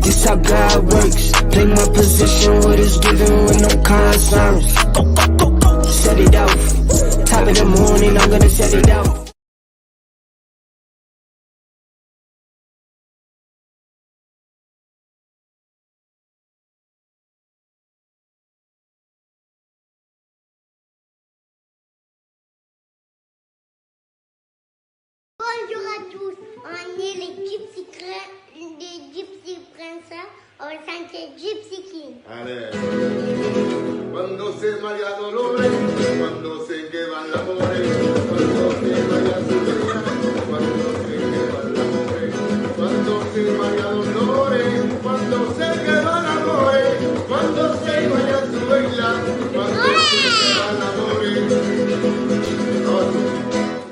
This how God works. Play my position, what is given with no concerns. Set it off. Top of the morning, I'm gonna set it off. Bonjour à tous, on est les Gypsy Princess, on chante Gypsy King. Allez. Cuando se María Dolores, cuando se quema el amor, cuando se vaya su vida, cuando se quema el amor, cuando se María Dolores, cuando se quema el amor, cuando se vaya su vida, cuando se quema el amor.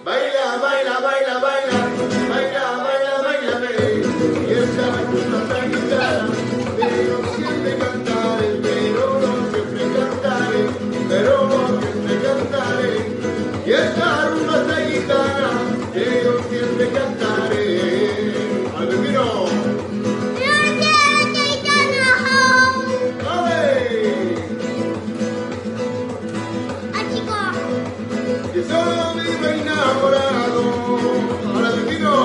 Baila, baila, baila, baila, baila, baila, baila, y esa es una guitarra, pero siempre cantaré, pero no siempre cantaré, pero no siempre cantaré, y esa es una guitarra, pero siempre cantaré. ¡Al vecino! Que solo vive enamorado. Ahora vecino.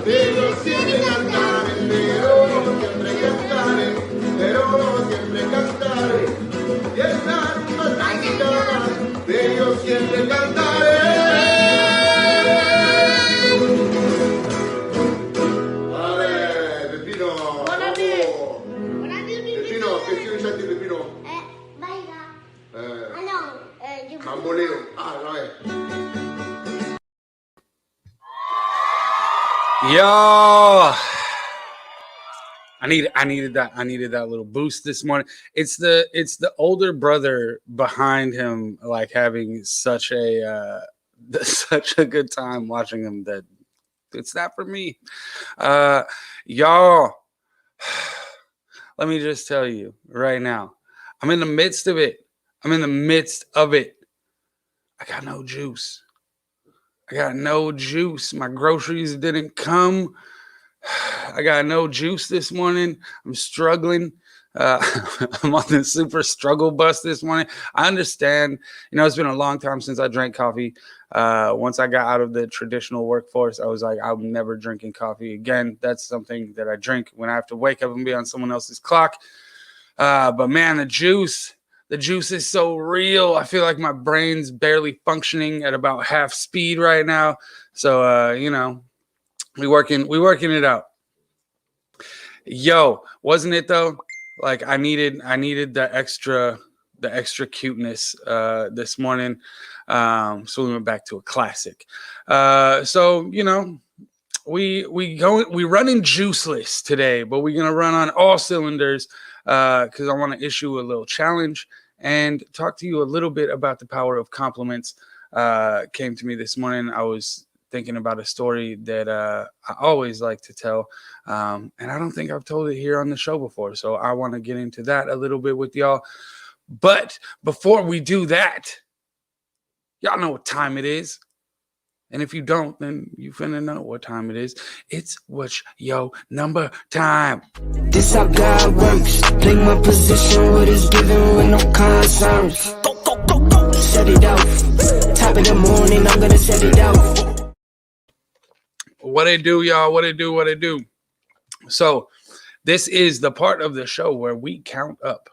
Pero siempre cantaré, pero no siempre cantaré, pero no siempre cantaré. Y esa rumba guitarra, de yo siempre cantaré. Vale, Pepino. Pepino, che si senti Pepino? Baila. No, Bamboleo. Ah, vabbè. Yo, I needed that little boost this morning. It's the older brother behind him, like having such a such a good time watching him, that it's that for me. Y'all, let me just tell you right now, I'm in the midst of it. I got no juice. My groceries didn't come. I got no juice this morning. I'm struggling. I'm on the super struggle bus this morning. I understand. It's been a long time since I drank coffee. Once I got out of the traditional workforce, I was like, I'm never drinking coffee again. That's something that I drink when I have to wake up and be on someone else's clock. But man, the juice is so real. I feel like my brain's barely functioning at about half speed right now. So, we working it out. Yo, wasn't it though? Like I needed the extra cuteness this morning. So we went back to a classic. So we running juiceless today, but we're gonna run on all cylinders because I want to issue a little challenge and talk to you a little bit about the power of compliments. Came to me this morning. I was thinking about a story that I always like to tell, and I don't think I've told it here on the show before, so I want to get into that a little bit with y'all. But before we do that, y'all know what time it is. And if you don't, then you finna know what time it is. It's what's yo number time. This how God works. Play my position, what is given with no concerns. Go. Set it off. Top of the morning, I'm gonna set it off. What it do, y'all? What it do? So this is the part of the show where we count up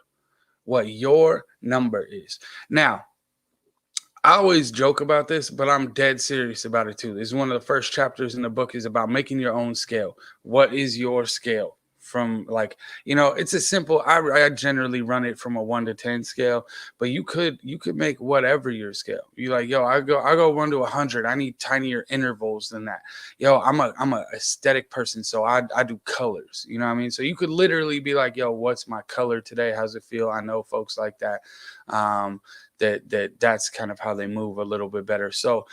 what your number is. Now, I always joke about this, but I'm dead serious about it too. This is one of the first chapters in the book is about making your own scale. What is your scale? From it's a simple, I generally run it from a 1 to 10 scale, but you could make whatever your scale. You like, yo, I go 1 to 100. I need tinier intervals than that. Yo, I'm a aesthetic person. So I do colors, you know what I mean? So you could literally be like, yo, what's my color today? How's it feel? I know folks like that. That's kind of how they move a little bit better. So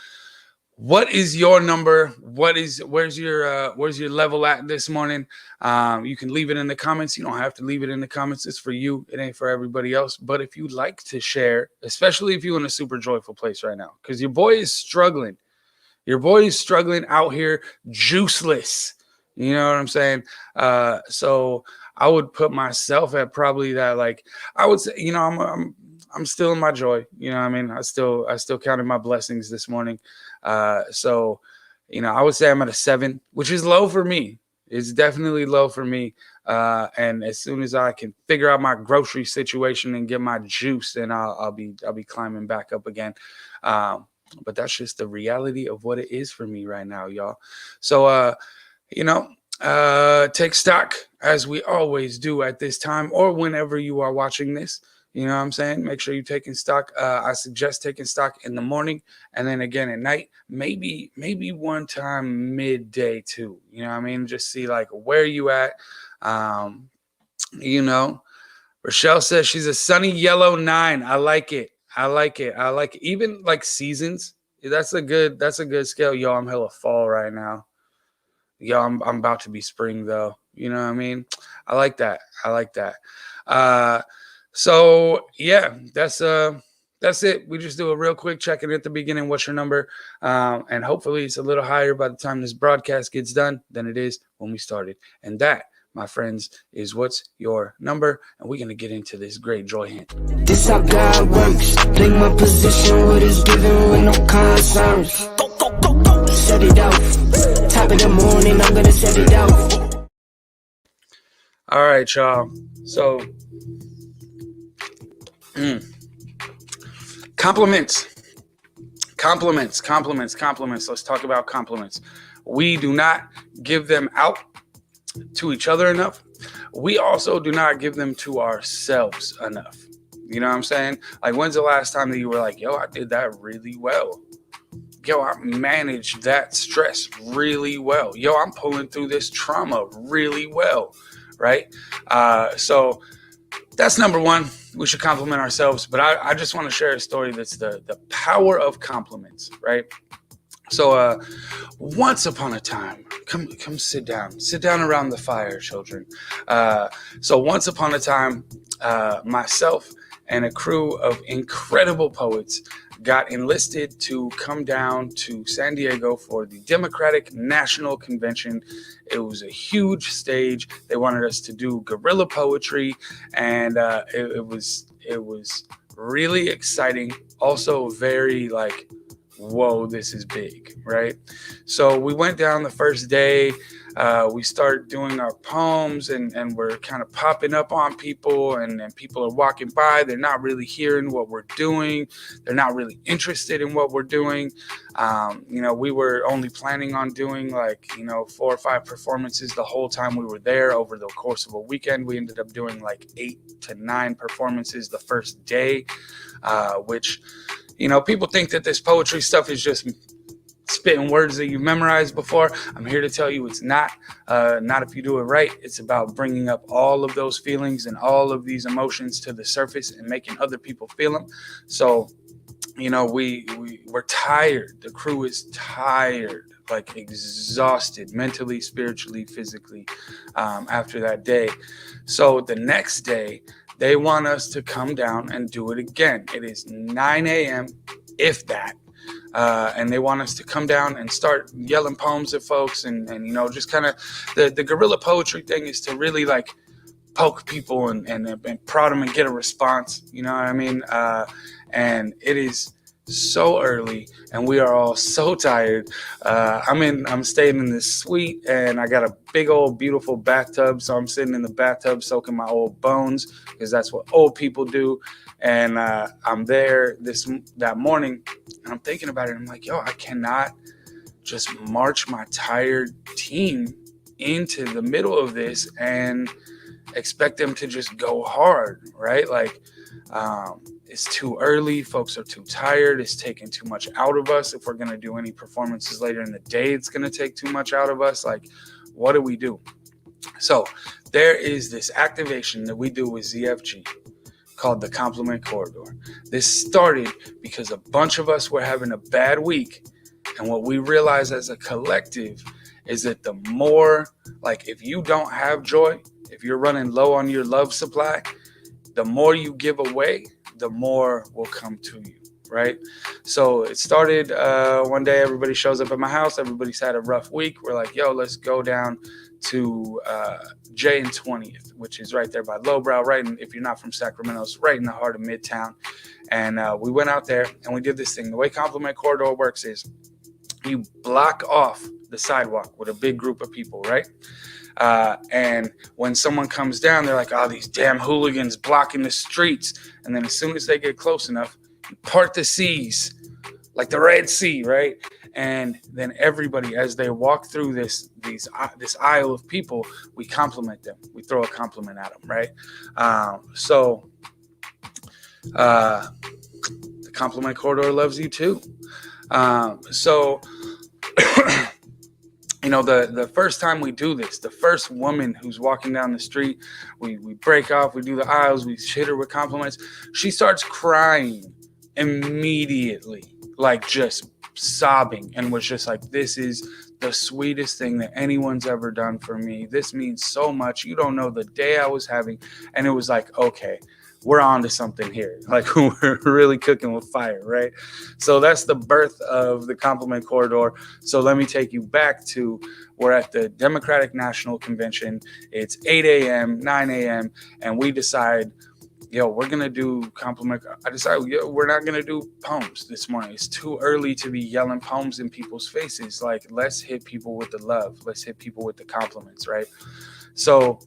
what is your number? Where's your level at this morning? You can leave it in the comments. You don't have to leave it in the comments. It's for you. It ain't for everybody else. But if you'd like to share, especially if you're in a super joyful place right now, because your boy is struggling. Your boy is struggling out here, juiceless. You know what I'm saying? So I would put myself at probably that. Like, I would say, you know, I'm still in my joy. You know what I mean? I still counted my blessings this morning. So, you know, I would say I'm at a 7, which is low for me. It's definitely low for me. And as soon as I can figure out my grocery situation and get my juice, then I'll be climbing back up again. But that's just the reality of what it is for me right now, y'all. So, you know, take stock as we always do at this time or whenever you are watching this. You know what I'm saying? Make sure you're taking stock. I suggest taking stock in the morning and then again at night, maybe one time midday too. You know what I mean? Just see like where you at. You know, Rochelle says she's a sunny yellow 9. I like it. Even like seasons. That's a good scale. Yo, I'm hella fall right now. Yo, I'm about to be spring though. You know what I mean? I like that. So yeah, that's it. We just do a real quick check-in at the beginning. What's your number? And hopefully it's a little higher by the time this broadcast gets done than it is when we started. And that, my friends, is what's your number. And we're gonna get into this great joy hint. This how God works. Take my position, what is given with no concerns. Go. Set it out. Top of the morning, I'm gonna set it out. All right, y'all. So compliments. Let's talk about compliments. We do not give them out to each other enough. We also do not give them to ourselves enough. You know what I'm saying? Like, when's the last time that you were like, yo, I did that really well. Yo, I managed that stress really well. Yo, I'm pulling through this trauma really well, right? So that's number one. We should compliment ourselves. But I just want to share a story that's the power of compliments, right? So once upon a time, come sit down around the fire, children. So once upon a time, myself and a crew of incredible poets got enlisted to come down to San Diego for the Democratic National Convention. It was a huge stage. They wanted us to do guerrilla poetry, and it was really exciting. Also very like, whoa, this is big, right? So we went down the first day. We start doing our poems, and we're kind of popping up on people, and people are walking by. They're not really hearing what we're doing. They're not really interested in what we're doing. You know, we were only planning on doing 4 or 5 performances the whole time we were there. Over the course of a weekend, we ended up doing like 8 to 9 performances the first day, which, you know, people think that this poetry stuff is just spitting words that you memorized before. I'm here to tell you it's not if you do it right. It's about bringing up all of those feelings and all of these emotions to the surface and making other people feel them. So, you know, we're tired. The crew is tired, like exhausted mentally, spiritually, physically, after that day. So the next day, they want us to come down and do it again. It is 9 a.m., if that. And they want us to come down and start yelling poems at folks. And you know, just kind of the guerrilla poetry thing is to really like poke people and prod them and get a response. You know what I mean? And it is so early and we are all so tired. I'm staying in this suite and I got a big old beautiful bathtub. So I'm sitting in the bathtub soaking my old bones because that's what old people do. And I'm there that morning and I'm thinking about it. I'm like, yo, I cannot just march my tired team into the middle of this and expect them to just go hard, right? Like, it's too early. Folks are too tired. It's taking too much out of us. If we're going to do any performances later in the day, it's going to take too much out of us. Like, what do we do? So there is this activation that we do with ZFG called the Compliment Corridor. This started because a bunch of us were having a bad week And what we realize as a collective is that the more, like, if you don't have joy, if you're running low on your love supply, the more you give away, the more will come to you, right? So it started one day, everybody shows up at my house. Everybody's had a rough week. We're like, yo, let's go down to J and 20th, which is right there by Lowbrow, right? And if you're not from Sacramento, it's right in the heart of Midtown. And we went out there and we did this thing. The way Compliment Corridor works is you block off the sidewalk with a big group of people, right? And when someone comes down, they're like, oh, these damn hooligans blocking the streets. And then as soon as they get close enough, you part the seas like the Red Sea, right? And then everybody, as they walk through this aisle of people, we compliment them. We throw a compliment at them, right? So the Compliment Corridor loves you too. You know, the first time we do this, the first woman who's walking down the street, we break off, we do the aisles, we hit her with compliments. She starts crying immediately, like just sobbing, and was just like, this is the sweetest thing that anyone's ever done for me. This means so much. You don't know the day I was having. And it was like, okay, we're on to something here. Like, we're really cooking with fire, right? So that's the birth of the Compliment Corridor. So let me take you back to, we're at the Democratic National Convention. It's 8 a.m., 9 a.m., and we decide, yo, we're going to do compliment. I decided, yo, we're not going to do poems this morning. It's too early to be yelling poems in people's faces. Like, let's hit people with the love. Let's hit people with the compliments, right? So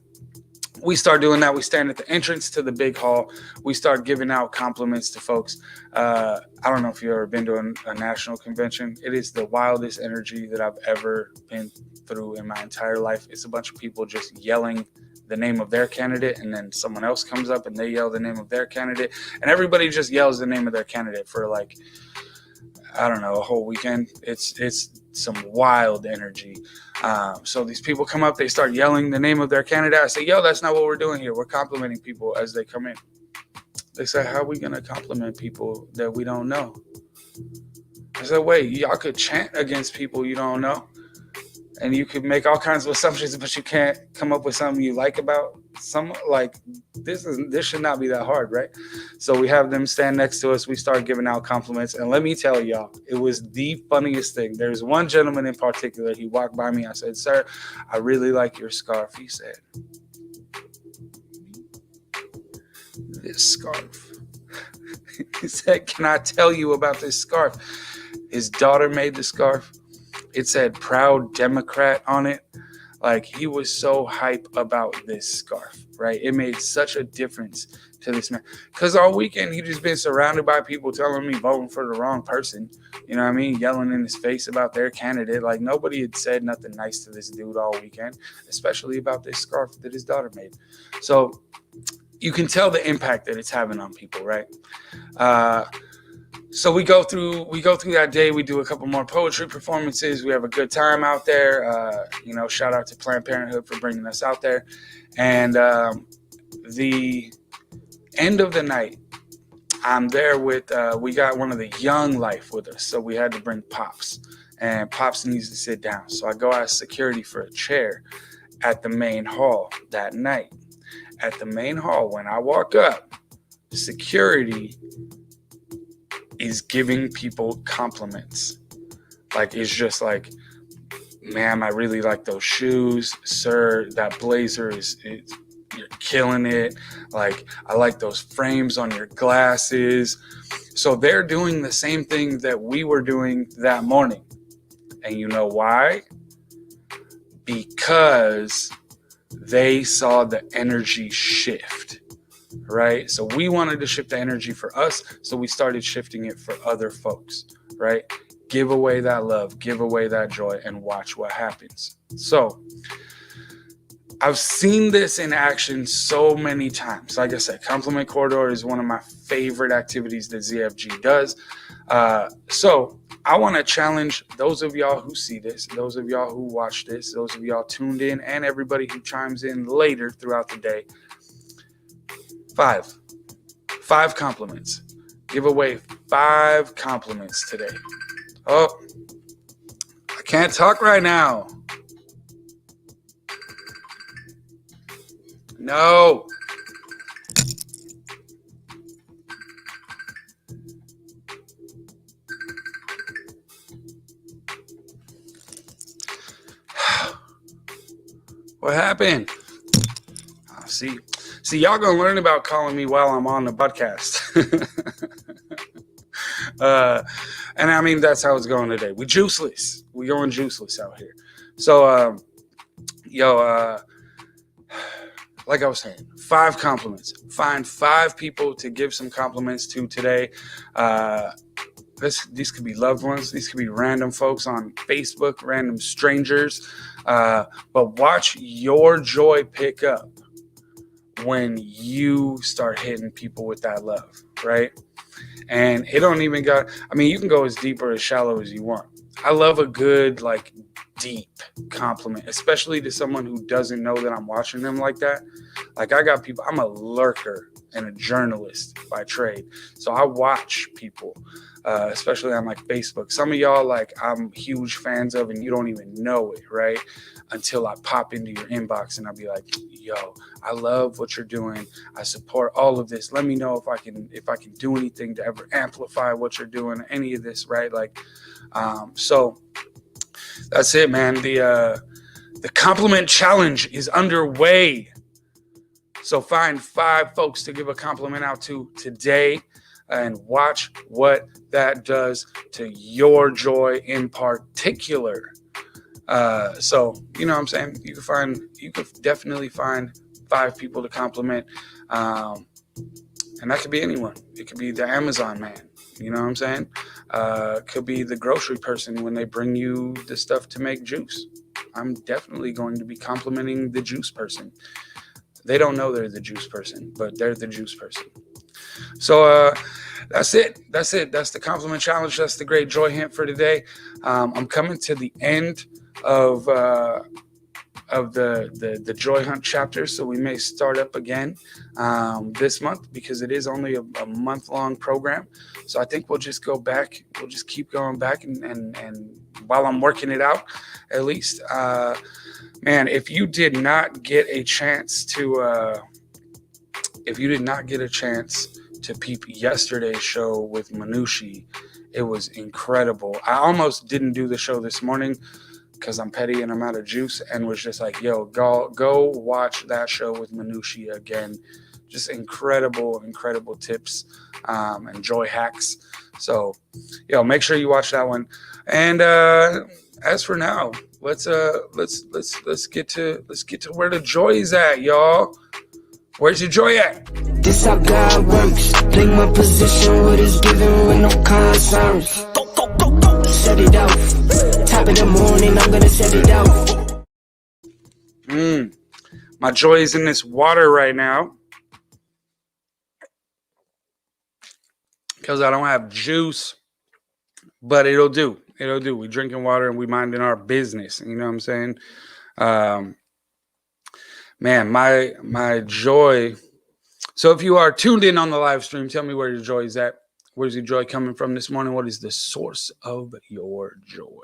we start doing that. We stand at the entrance to the big hall. We start giving out compliments to folks. I don't know if you've ever been to a national convention. It is the wildest energy that I've ever been through in my entire life. It's a bunch of people just yelling the name of their candidate, and then someone else comes up and they yell the name of their candidate, and everybody just yells the name of their candidate for, like, I don't know, a whole weekend. It's some wild energy. So these people come up, they start yelling the name of their candidate. I say, yo, that's not what we're doing here. We're complimenting people as they come in. They say, how are we going to compliment people that we don't know? I said, wait, y'all could chant against people you don't know, and you could make all kinds of assumptions, but you can't come up with something you like about someone. Like, this should not be that hard, right? So we have them stand next to us. We start giving out compliments, and let me tell y'all, it was the funniest thing. There's one gentleman in particular. He walked by me. I said, sir, I really like your scarf. He said, this scarf. He said, can I tell you about this scarf? His daughter made the scarf. It said Proud Democrat on it. Like, he was so hype about this scarf, right? It made such a difference to this man. Because all weekend, he just been surrounded by people telling me voting for the wrong person. You know what I mean? Yelling in his face about their candidate. Like, nobody had said nothing nice to this dude all weekend, especially about this scarf that his daughter made. So you can tell the impact that it's having on people, right? So we go through that day. We do a couple more poetry performances. We have a good time out there. Shout out to Planned Parenthood for bringing us out there. And the end of the night, I'm there with, we got one of the Young Life with us. So we had to bring Pops, and Pops needs to sit down. So I go ask security for a chair at the main hall that night. At the main hall, when I walk up, security is giving people compliments. Like, it's just like, ma'am, I really like those shoes. Sir, that blazer you're killing it. Like, I like those frames on your glasses. So they're doing the same thing that we were doing that morning. And you know why? Because they saw the energy shift. Right? So we wanted to shift the energy for us, so we started shifting it for other folks, right? Give away that love, give away that joy, and watch what happens. So I've seen this in action so many times. Like I said, Compliment Corridor is one of my favorite activities that ZFG does. So I want to challenge those of y'all who see this, those of y'all who watch this, those of y'all tuned in, and everybody who chimes in later throughout the day. 5 compliments. Give away 5 compliments today. Oh, Can't talk right now. No. What happened? See, y'all gonna learn about calling me while I'm on the podcast. And I mean, that's how it's going today. We juiceless. We going juiceless out here. So, like I was saying, 5 compliments. Find 5 people to give some compliments to today. These could be loved ones. These could be random folks on Facebook, random strangers. But watch your joy pick up when you start hitting people with that love, right? And it don't even got, I mean, you can go as deep or as shallow as you want. I love a good, like, deep compliment, especially to someone who doesn't know that I'm watching them like that. Like, I got people, I'm a lurker and a journalist by trade. So I watch people, especially on, like, Facebook. Some of y'all, like, I'm huge fans of, and you don't even know it, right? Until I pop into your inbox and I'll be like, yo, I love what you're doing. I support all of this. Let me know if I can do anything to ever amplify what you're doing, any of this, right? Like, so that's it, man. The compliment challenge is underway. So find 5 folks to give a compliment out to today and watch what that does to your joy in particular. So, you know what I'm saying? You could definitely find 5 people to compliment. And that could be anyone. It could be the Amazon man. You know what I'm saying? Could be the grocery person when they bring you the stuff to make juice. I'm definitely going to be complimenting the juice person. They don't know they're the juice person, but they're the juice person. So that's it. That's the compliment challenge. That's the great joy hint for today. I'm coming to the end of the Joy Hunt chapter, so we may start up again this month because it is only a month-long program. So I think we'll just go back. We'll just keep going back, and while I'm working it out, at least, man, if you did not get a chance to peep yesterday's show with Manushi, it was incredible. I almost didn't do the show this morning because I'm petty and I'm out of juice, and was just like, yo, go watch that show with Manushi again. Just incredible tips and joy hacks. So, make sure you watch that one. And as for now, let's get to where the joy is at, y'all. Where's your joy at? This how God works. Play my position, what is given with no concerns. Go. Set it out. Top of the morning, I'm gonna set it out. My joy is in this water right now because I don't have juice, but it'll do. We drinking water and we minding our business. You know what I'm saying? Man, my joy. So if you are tuned in on the live stream, tell me where your joy is at. Where's your joy coming from this morning? What is the source of your joy?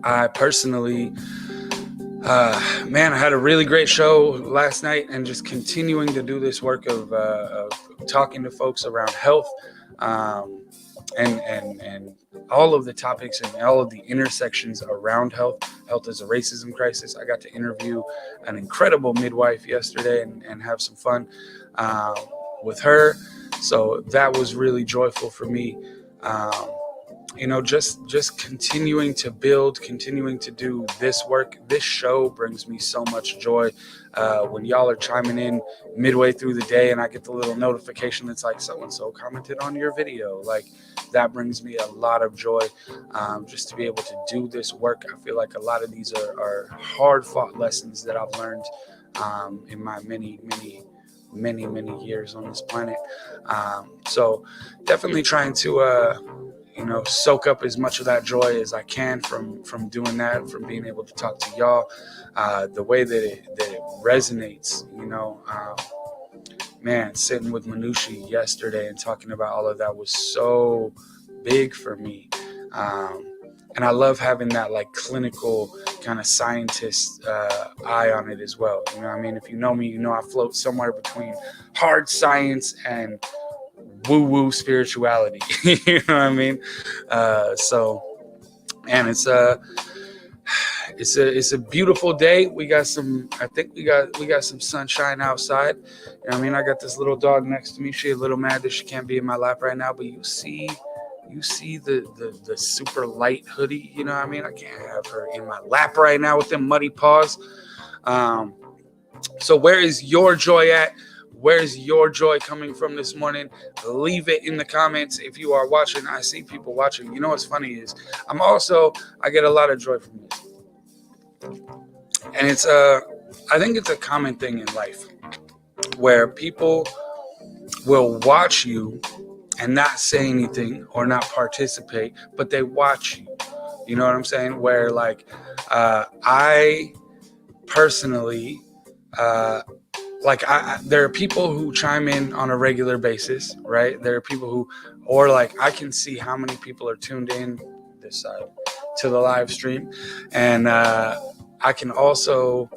I personally, I had a really great show last night, and just continuing to do this work of talking to folks around health, and all of the topics and all of the intersections around health. Health is a racism crisis. I got to interview an incredible midwife yesterday and have some fun with her. So that was really joyful for me. Just continuing to build, continuing to do this work. This show brings me so much joy. When y'all are chiming in midway through the day and I get the little notification that's like, so-and-so commented on your video. Like, that brings me a lot of joy. Just to be able to do this work. I feel like a lot of these are hard-fought lessons that I've learned in my many years on this planet. So definitely trying to soak up as much of that joy as I can from doing that, from being able to talk to y'all, the way that it resonates, sitting with Manushi yesterday and talking about all of that was so big for me. And I love having that like clinical kind of scientist eye on it as well. You know what I mean? If you know me, you know I float somewhere between hard science and woo-woo spirituality. You know what I mean? And it's a beautiful day. We got some, I think we got some sunshine outside. You know what I mean? I got this little dog next to me. She's a little mad that she can't be in my lap right now, but you see the super light hoodie. You know what I mean? I can't have her in my lap right now with them muddy paws. So where is your joy at? Where's your joy coming from this morning? Leave it in the comments. If you are watching, I see people watching. You know what's funny is I get a lot of joy from this. And it's I think it's a common thing in life where people will watch you and not say anything or not participate, but they watch you. You know what I'm saying? Where like I personally there are people who chime in on a regular basis, right? There are people who, or like I can see how many people are tuned in this side to the live stream, and I can also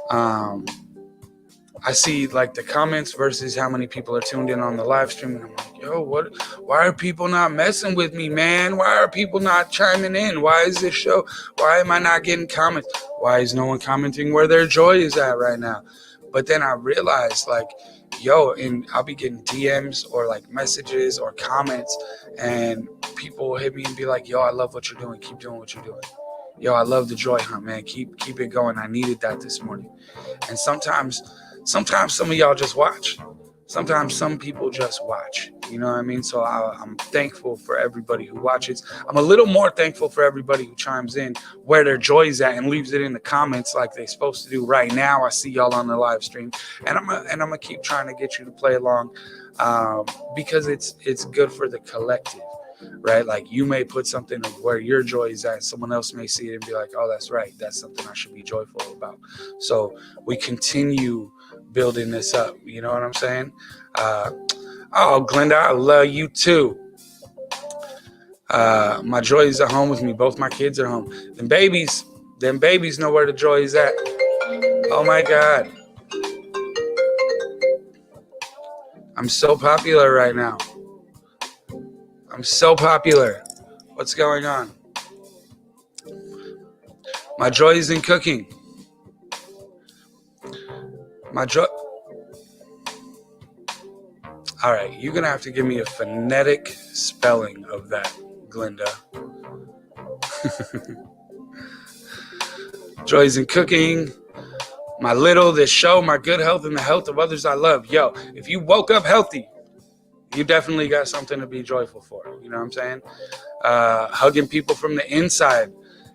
I see like the comments versus how many people are tuned in on the live stream, and I'm like, yo, why are people not messing with me, man? Why are people not chiming in? Why is this show, why am I not getting comments? Why is no one commenting where their joy is at right now? But then I realized, like, yo, and I'll be getting DMs or like messages or comments, and people will hit me and be like, yo, I love what you're doing. Keep doing what you're doing. Yo, I love the joy hunt, man. Keep it going. I needed that this morning. And sometimes some of y'all just watch. Sometimes some people just watch. You know what I mean? So I'm thankful for everybody who watches. I'm a little more thankful for everybody who chimes in where their joy is at and leaves it in the comments like they're supposed to do right now. I see y'all on the live stream, and I'm gonna keep trying to get you to play along because it's good for the collective, right? Like you may put something of where your joy is at, someone else may see it and be like, oh, that's right, that's something I should be joyful about. So we continue building this up. You know what I'm saying? Oh, Glenda, I love you too. My joy is at home with me. Both my kids are home. Them babies know where the joy is at. Oh my God. I'm so popular right now. I'm so popular. What's going on? My joy is in cooking. My joy. All right, you're going to have to give me a phonetic spelling of that, Glinda. Joys in cooking, my little, this show, my good health, and the health of others I love. Yo, if you woke up healthy, you definitely got something to be joyful for. You know what I'm saying? Hugging people from the inside.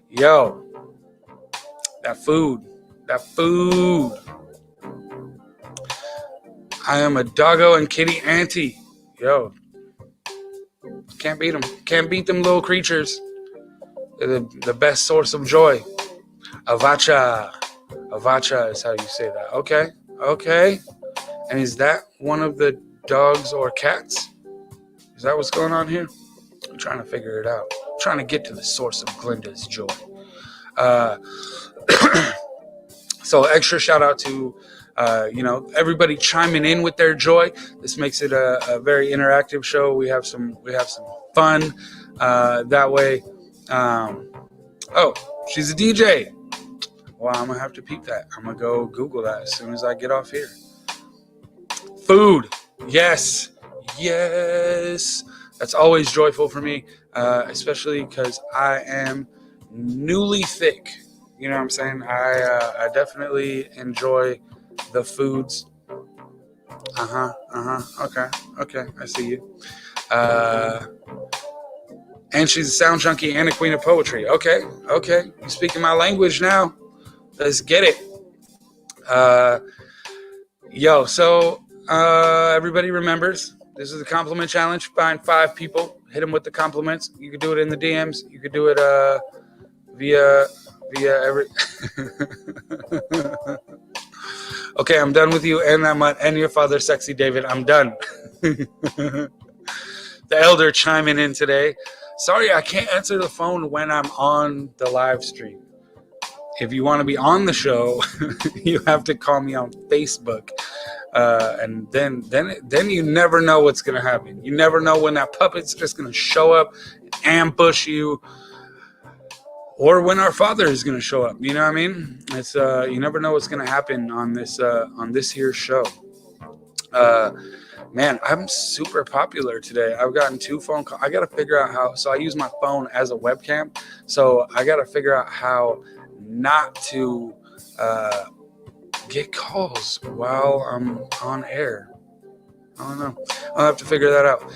Yo, that food. I am a doggo and kitty auntie. Yo, can't beat them. Can't beat them little creatures. They're the best source of joy. Avacha. Avacha is how you say that. Okay. And is that one of the dogs or cats? Is that what's going on here? I'm trying to figure it out. I'm trying to get to the source of Glinda's joy. So extra shout out to everybody chiming in with their joy. This makes it a very interactive show. We have some fun that way. Oh, she's a DJ. Well, I'm gonna have to peep that. I'm gonna go Google that as soon as I get off here. Food, yes. That's always joyful for me, especially because I am newly thick. You know what I'm saying? I definitely enjoy the foods. Okay, I see you. And she's a sound junkie and a queen of poetry. Okay, you speaking my language now. Let's get it. So everybody remembers, this is a compliment challenge. Find 5 people, hit them with the compliments. You could do it in the DMs. You could do it via every. Okay, I'm done with you and your father, Sexy David. I'm done. The elder chiming in today. Sorry, I can't answer the phone when I'm on the live stream. If you want to be on the show, you have to call me on Facebook. And then you never know what's going to happen. You never know when that puppet's just going to show up, ambush you, or when our Father is going to show up. You know what I mean? It's you never know what's going to happen on this here show. Man, I'm super popular today. I've gotten 2 phone calls. I got to figure out how. So I use my phone as a webcam. So I got to figure out how not to get calls while I'm on air. I don't know. I'll have to figure that out.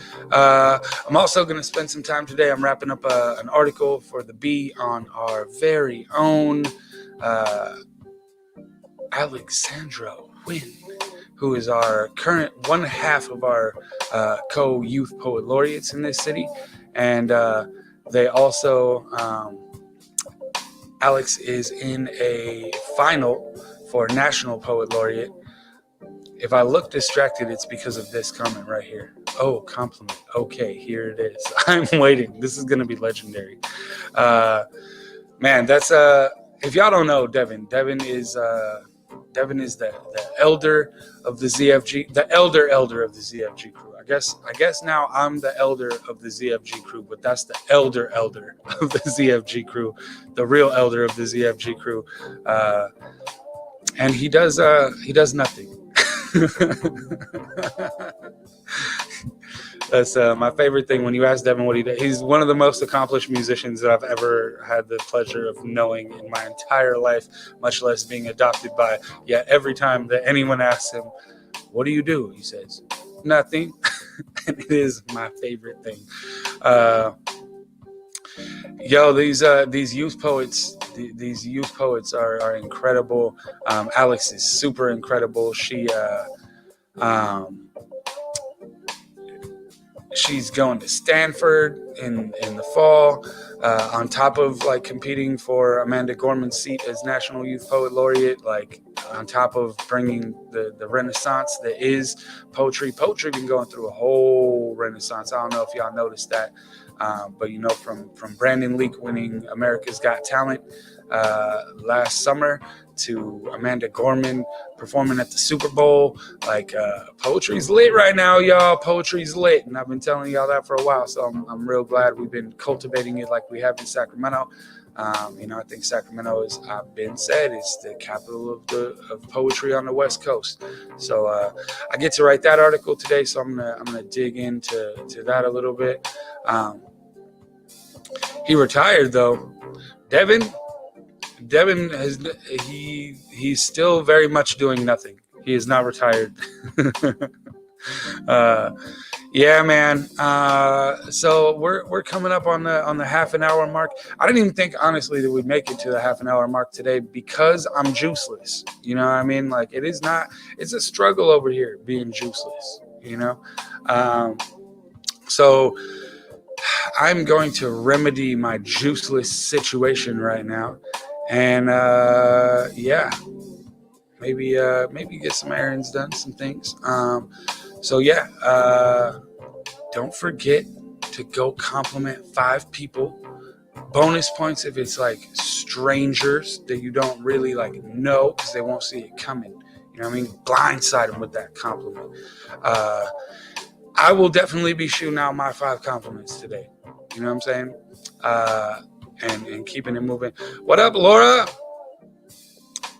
I'm also going to spend some time today. I'm wrapping up an article for the Bee on our very own Alexandra Wynn, who is our current one half of our co-youth poet laureates in this city. And they also, Alex is in a final for National Poet Laureate. If I look distracted, it's because of this comment right here. Oh, compliment. Okay, here it is. I'm waiting. This is going to be legendary. Man, that's, if y'all don't know Devin is the elder of the ZFG, the elder of the ZFG crew. I guess now I'm the elder of the ZFG crew, but that's the elder of the ZFG crew, the real elder of the ZFG crew. And he does nothing. That's my favorite thing when you ask Devin what he does. He's one of the most accomplished musicians that I've ever had the pleasure of knowing in my entire life, much less being adopted by. Yet every time that anyone asks him, what do you do? He says, nothing. And it is my favorite thing. These youth poets, these youth poets are incredible. Alex is super incredible. She's going to Stanford in the fall, on top of like competing for Amanda Gorman's seat as National Youth Poet Laureate, like on top of bringing the renaissance that is poetry. Poetry been going through a whole renaissance. I don't know if y'all noticed that, but you know, from Brandon Leak winning America's Got Talent last summer to Amanda Gorman performing at the Super Bowl, like poetry's lit right now, y'all. Poetry's lit, and I've been telling y'all that for a while, so I'm real glad we've been cultivating it like we have in Sacramento. I think Sacramento is, I've been said, it's the capital of poetry on the West Coast. So I get to write that article today, so I'm gonna dig into that a little bit. He retired though. Devin he's still very much doing nothing. He is not retired. Yeah, man. So we're coming up on the half an hour mark. I didn't even think honestly that we'd make it to the half an hour mark today because I'm juiceless. You know what I mean? Like it's a struggle over here being juiceless, you know? So I'm going to remedy my juiceless situation right now. And maybe get some errands done, some things. Don't forget to go compliment 5 people. Bonus points if it's like strangers that you don't really like know because they won't see it coming. You know what I mean? Blindside them with that compliment. I will definitely be shooting out my 5 compliments today. You know what I'm saying? And keeping it moving. What up, Laura?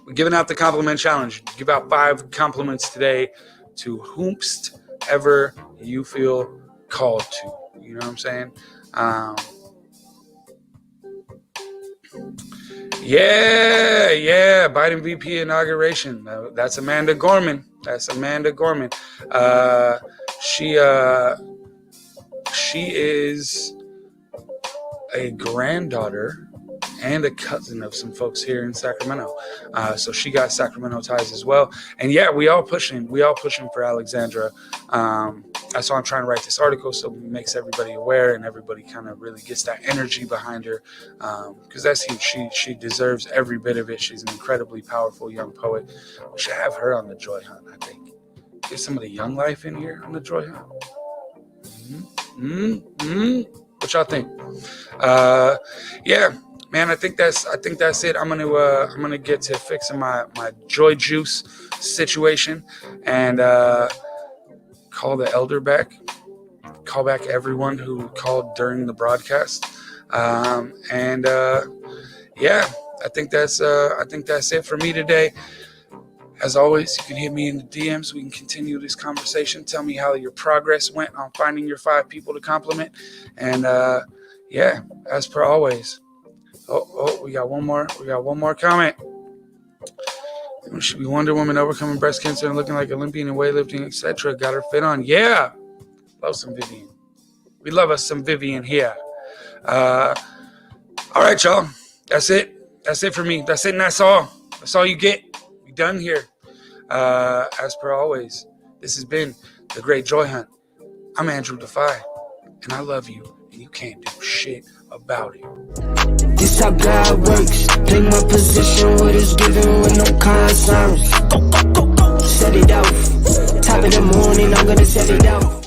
We're giving out the compliment challenge. Give out 5 compliments today to whomst ever you feel called to. You know what I'm saying? Biden VP inauguration. That's Amanda Gorman. She is a granddaughter and a cousin of some folks here in Sacramento. So she got Sacramento ties as well. And yeah, we all pushing for Alexandra. That's why I'm trying to write this article, so it makes everybody aware and everybody kind of really gets that energy behind her. Because that's huge. She deserves every bit of it. She's an incredibly powerful young poet. We should have her on the Joy Hunt, I think. Get some of the young life in here on the Joy Hunt. What y'all think? Yeah, man, I think that's it. I'm gonna get to fixing my Joy Juice situation and call the elder back. Call back everyone who called during the broadcast. Yeah, I think that's it for me today. As always, you can hit me in the DMs. We can continue this conversation. Tell me how your progress went on finding your 5 people to compliment. And yeah, as per always. Oh, we got one more comment. Should be Wonder Woman overcoming breast cancer and looking like Olympian in weightlifting, etc. Got her fit on. Yeah, love some Vivian. We love us some Vivian here. All right, y'all. That's it. That's it for me. That's it, and that's all. That's all you get. We done here. As per always, this has been The Great Joy Hunt. I'm Andrew Defy, and I love you, and you can't do shit about it. This how God works. Play my position, what is given with no concerns. Go. Set it off. Top of the morning, I'm gonna set it off.